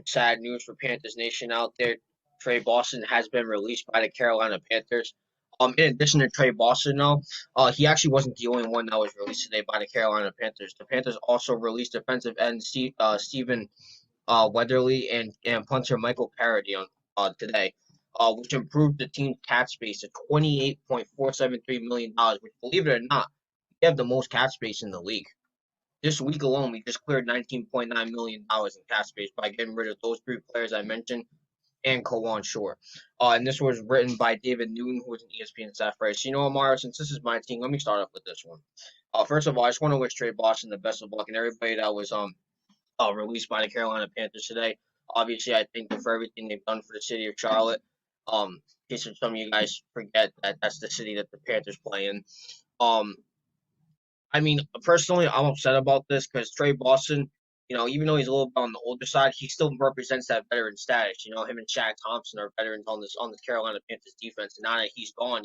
sad news for Panthers Nation out there. Tre Boston has been released by the Carolina Panthers. In addition to Tre Boston, though, he actually wasn't the only one that was released today by the Carolina Panthers. The Panthers also released defensive end Stephen Weatherly and punter Michael Palardy on today, which improved the team's cap space to $28.473 million, which, believe it or not, we have the most cap space in the league. This week alone, we just cleared $19.9 million in cap space by getting rid of those three players I mentioned and Kawan Shore. And this was written by David Newton, who was an ESPN staff writer. So, Amara, since this is my team, let me start off with this one. First of all, I just want to wish Tre Boston the best of luck and everybody that was released by the Carolina Panthers today. Obviously, I thank them for everything they've done for the city of Charlotte. In case some of you guys forget that that's the city that the Panthers play in. I mean, personally, I'm upset about this because Tre Boston, even though he's a little bit on the older side, he still represents that veteran status. Him and Shaq Thompson are veterans on this Carolina Panthers defense. And now that he's gone,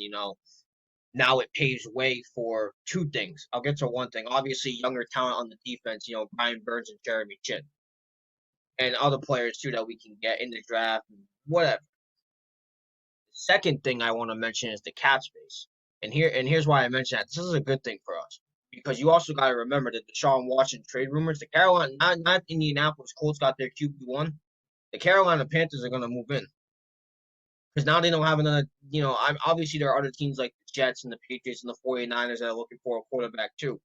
now it paves way for two things. I'll get to one thing. Obviously, younger talent on the defense, Brian Burns and Jeremy Chin. And other players, too, that we can get in the draft, whatever. The second thing I want to mention is the cap space. And here's why I mention that. This is a good thing for us. Because you also got to remember that the Deshaun Watson trade rumors, the Carolina, not Indianapolis Colts got their QB1. The Carolina Panthers are going to move in. Because now they don't have another, obviously there are other teams like the Jets and the Patriots and the 49ers that are looking for a quarterback too.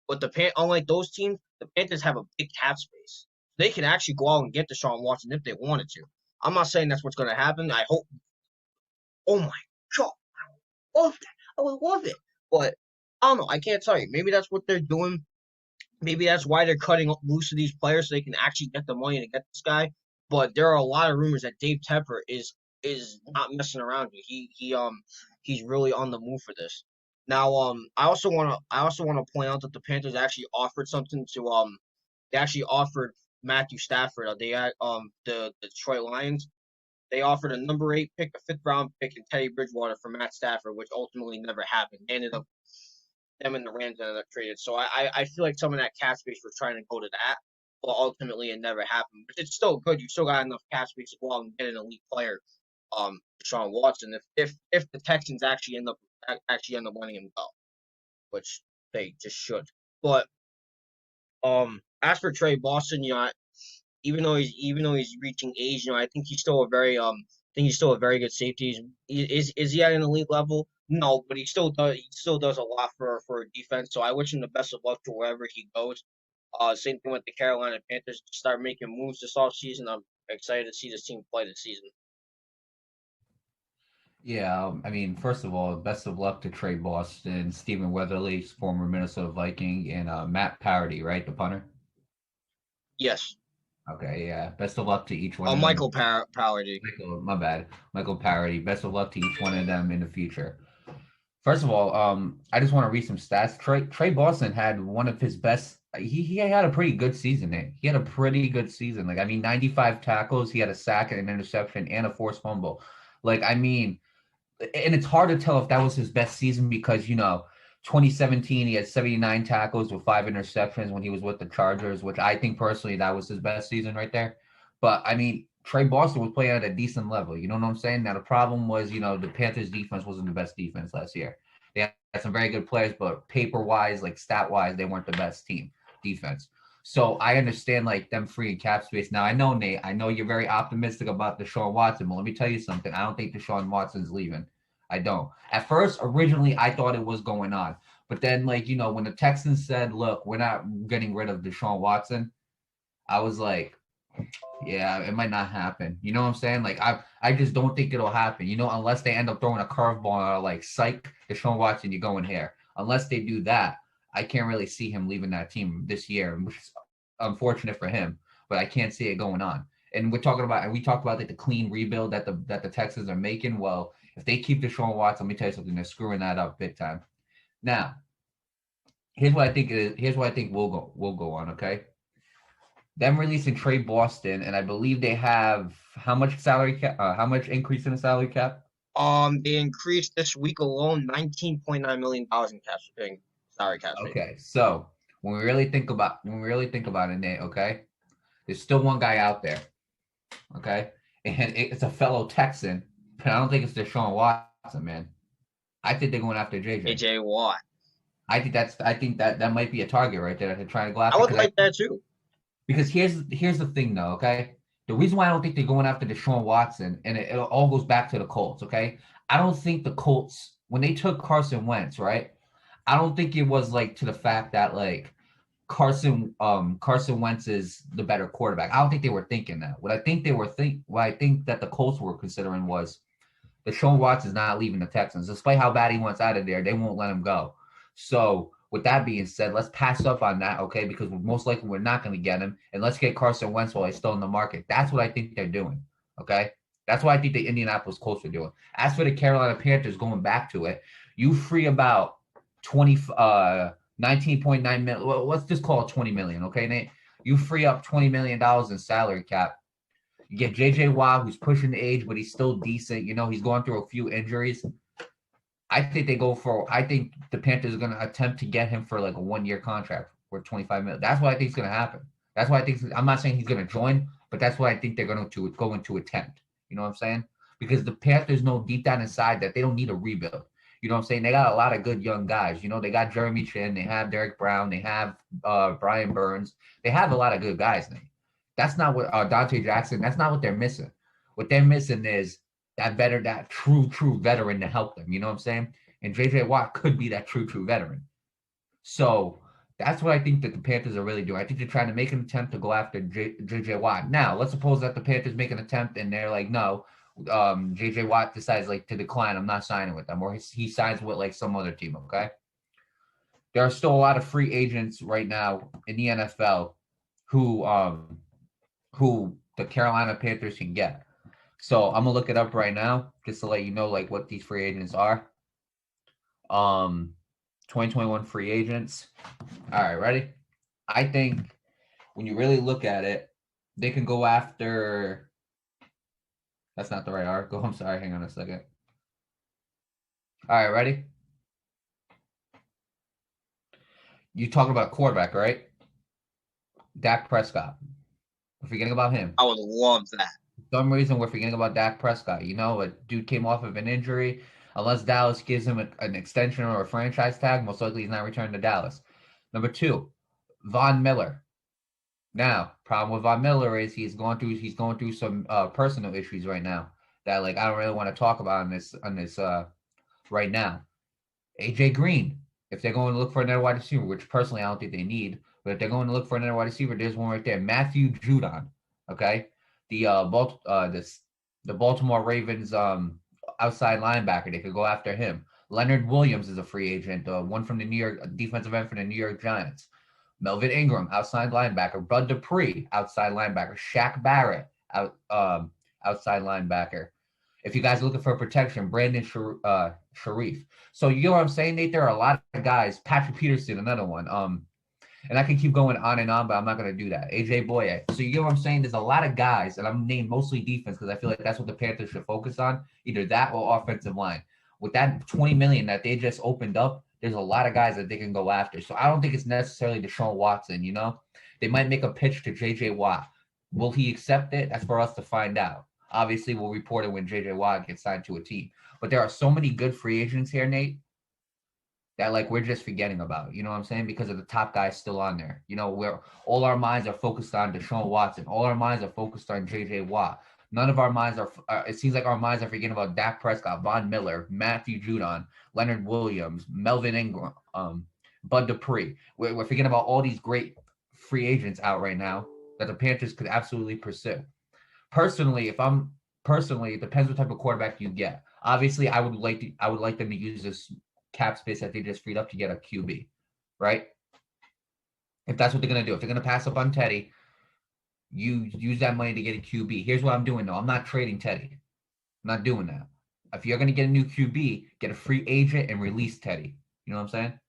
But unlike those teams, the Panthers have a big cap space. They can actually go out and get Deshaun Watson if they wanted to. I'm not saying that's what's going to happen. I hope. Oh my God. I would love that. I would love it. But I don't know. I can't tell you. Maybe that's what they're doing. Maybe that's why they're cutting loose of these players so they can actually get the money to get this guy. But there are a lot of rumors that Dave Tepper is not messing around here. He's really on the move for this. Now, I also want to point out that the Panthers actually offered something to they actually offered Matthew Stafford. They had the Detroit Lions. They offered a number 8 pick, a 5th round pick, and Teddy Bridgewater for Matt Stafford, which ultimately never happened. They ended up them and the Rams ended up traded. So I feel like some of that cap space was trying to go to that, but ultimately it never happened. But it's still good. You still got enough cap space to go out and get an elite player, Deshaun Watson, if the Texans actually end up letting him go, which they just should. But as for Tre Boston, even though he's reaching age, I think he's still a very good safety. Is he at an elite level? No, but he still does a lot for defense. So I wish him the best of luck to wherever he goes. Same thing with the Carolina Panthers. Start making moves this offseason. I'm excited to see this team play this season. Yeah, I mean, first of all, best of luck to Tre Boston, Stephen Weatherly, former Minnesota Viking, and Matt Palardy, right, the punter? Yes. Okay, yeah. Best of luck to each one of them. Michael Palardy. My bad. Michael Palardy. Best of luck to each one of them in the future. First of all, I just want to read some stats. Tre Boston had one of his best. He had a pretty good season. He had a pretty good season. 95 tackles. He had a sack and an interception and a forced fumble. And it's hard to tell if that was his best season because 2017 he had 79 tackles with 5 interceptions when he was with the Chargers, which I think personally that was his best season right there. But I mean, Tre Boston was playing at a decent level. You know what I'm saying? Now the problem was, the Panthers defense wasn't the best defense last year. They had some very good players, but paper wise, stat wise, they weren't the best team defense. So I understand them freeing cap space. Now I know, Nate, I know you're very optimistic about Deshaun Watson, but let me tell you something. I don't think Deshaun Watson's leaving. I don't. At first, originally, I thought it was going on. But then, when the Texans said, look, we're not getting rid of Deshaun Watson, I was like, yeah, it might not happen. You know what I'm saying? I just don't think it'll happen, unless they end up throwing a curveball or psych, Deshaun Watson, you're going here. Unless they do that, I can't really see him leaving that team this year, which is unfortunate for him, but I can't see it going on. And we talked about the clean rebuild that the Texans are making. Well, if they keep Deshaun Watson, let me tell you something, they're screwing that up big time. Now, here's what I think we'll go on, okay? Them releasing Tre Boston, and I believe they have how much increase in the salary cap? They increased this week alone $19.9 million in salary cap space. Okay, so when we really think about it, Nate, okay, there's still one guy out there. Okay, and it's a fellow Texan, but I don't think it's Deshaun Watson, man. I think they're going after JJ. AJ Watt. I think that might be a target right there that they're trying to go I after would like that too. because here's the thing though, okay? The reason why I don't think they're going after Deshaun Watson, and it all goes back to the Colts, okay? I don't think the Colts when they took Carson Wentz, right? I don't think it was like to the fact that like Carson Wentz is the better quarterback. I don't think they were thinking that. What I think that the Colts were considering was Deshaun Watson's not leaving the Texans. Despite how bad he wants out of there, they won't let him go. So with that being said, let's pass up on that, okay? Because most likely we're not going to get him, and let's get Carson Wentz while he's still in the market. That's what I think they're doing, okay? That's what I think the Indianapolis Colts are doing. As for the Carolina Panthers, going back to it, you free about 19.9 million. Well, let's just call it 20 million, okay, Nate? You free up $20 million in salary cap. You get JJ Watt, who's pushing the age, but he's still decent. You know, he's going through a few injuries. I think the Panthers are going to attempt to get him for like a 1 year contract for 25 million. That's what I think is going to happen. That's why I think I'm not saying he's going to join, but that's what I think they're going to attempt. You know what I'm saying? Because the Panthers know deep down inside that they don't need a rebuild. You know what I'm saying? They got a lot of good young guys. You know, they got Jeremy Chin, they have Derek Brown, they have Brian Burns. They have a lot of good guys. Nate. That's not what Dante Jackson. That's not what they're missing. What they're missing is that true veteran to help them. You know what I'm saying? And JJ Watt could be that true veteran. So that's what I think that the Panthers are really doing. I think they're trying to make an attempt to go after JJ Watt. Now, let's suppose that the Panthers make an attempt and they're like, no, JJ Watt decides like to decline. I'm not signing with them, or he signs with like some other team. Okay. There are still a lot of free agents right now in the NFL who the Carolina Panthers can get. So I'm gonna look it up right now just to let you know like what these free agents are. Um, 2021 free agents. All right, ready? I think when you really look at it, they can go after. That's not the right article. I'm sorry. Hang on a second. All right, ready? You talking about quarterback, right? Dak Prescott. We're forgetting about him. I would love that. For some reason, we're forgetting about Dak Prescott. You know, a dude came off of an injury. Unless Dallas gives him an extension or a franchise tag, most likely he's not returning to Dallas. Number two, Von Miller. Now, problem with Von Miller is he's going through some personal issues right now that like I don't really want to talk about on this right now. AJ Green, if they're going to look for another wide receiver, which personally I don't think they need, but if they're going to look for another wide receiver, there's one right there. Matthew Judon, okay, the the Baltimore Ravens outside linebacker. They could go after him. Leonard Williams is a free agent, one from the New York defensive end for the New York Giants. Melvin Ingram, outside linebacker. Bud Dupree, outside linebacker. Shaq Barrett, outside linebacker. If you guys are looking for protection, Brandon Sharif. So you know what I'm saying, Nate? There are a lot of guys. Patrick Peterson, another one. And I can keep going on and on, but I'm not going to do that. AJ Boye. So you know what I'm saying? There's a lot of guys, and I'm named mostly defense because I feel like that's what the Panthers should focus on, either that or offensive line. With that 20 million that they just opened up, there's a lot of guys that they can go after. So I don't think it's necessarily Deshaun Watson, you know? They might make a pitch to JJ Watt. Will he accept it? That's for us to find out. Obviously, we'll report it when JJ Watt gets signed to a team. But there are so many good free agents here, Nate, that like we're just forgetting about. You know what I'm saying? Because of the top guys still on there. You know, where all our minds are focused on Deshaun Watson. All our minds are focused on JJ Watt. None of our minds are. It seems like our minds are forgetting about Dak Prescott, Von Miller, Matthew Judon, Leonard Williams, Melvin Ingram, Bud Dupree. We're forgetting about all these great free agents out right now that the Panthers could absolutely pursue. Personally, it depends what type of quarterback you get. Obviously, I would like them to use this cap space that they just freed up to get a QB, right? If that's what they're gonna do, if they're gonna pass up on Teddy, you use that money to get a QB. Here's what I'm doing though. I'm not trading Teddy. I'm not doing that. If you're gonna get a new QB, get a free agent and release Teddy. You know what I'm saying?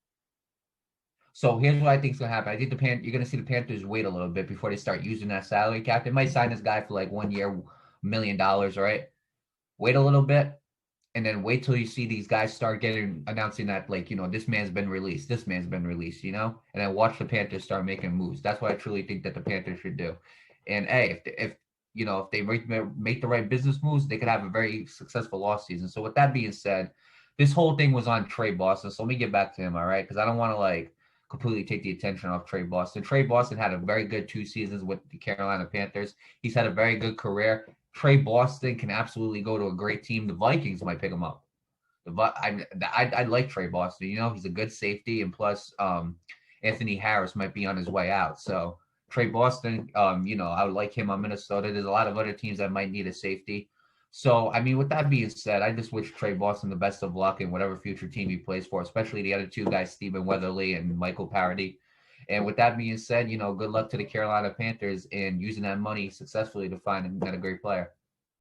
So here's what I think is gonna happen. I think you're gonna see the Panthers wait a little bit before they start using that salary cap. They might sign this guy for like 1 year, $1 million, right? Wait a little bit, and then wait till you see these guys start announcing that like, you know, this man's been released, you know, and then watch the Panthers start making moves. That's what I truly think that the Panthers should do. And hey, if if they make the right business moves, they could have a very successful offseason. So with that being said, this whole thing was on Tre Boston. So let me get back to him, all right? Because I don't want to like completely take the attention off Tre Boston. Tre Boston had a very good 2 seasons with the Carolina Panthers. He's had a very good career. Tre Boston can absolutely go to a great team. The Vikings might pick him up. I like Tre Boston. He's a good safety, and plus, Anthony Harris might be on his way out. So Tre Boston, I would like him on Minnesota. There's a lot of other teams that might need a safety. So, I mean, with that being said, I just wish Tre Boston the best of luck in whatever future team he plays for, especially the other two guys, Stephen Weatherly and Michael Palardy. And with that being said, good luck to the Carolina Panthers in using that money successfully to find and get a great player.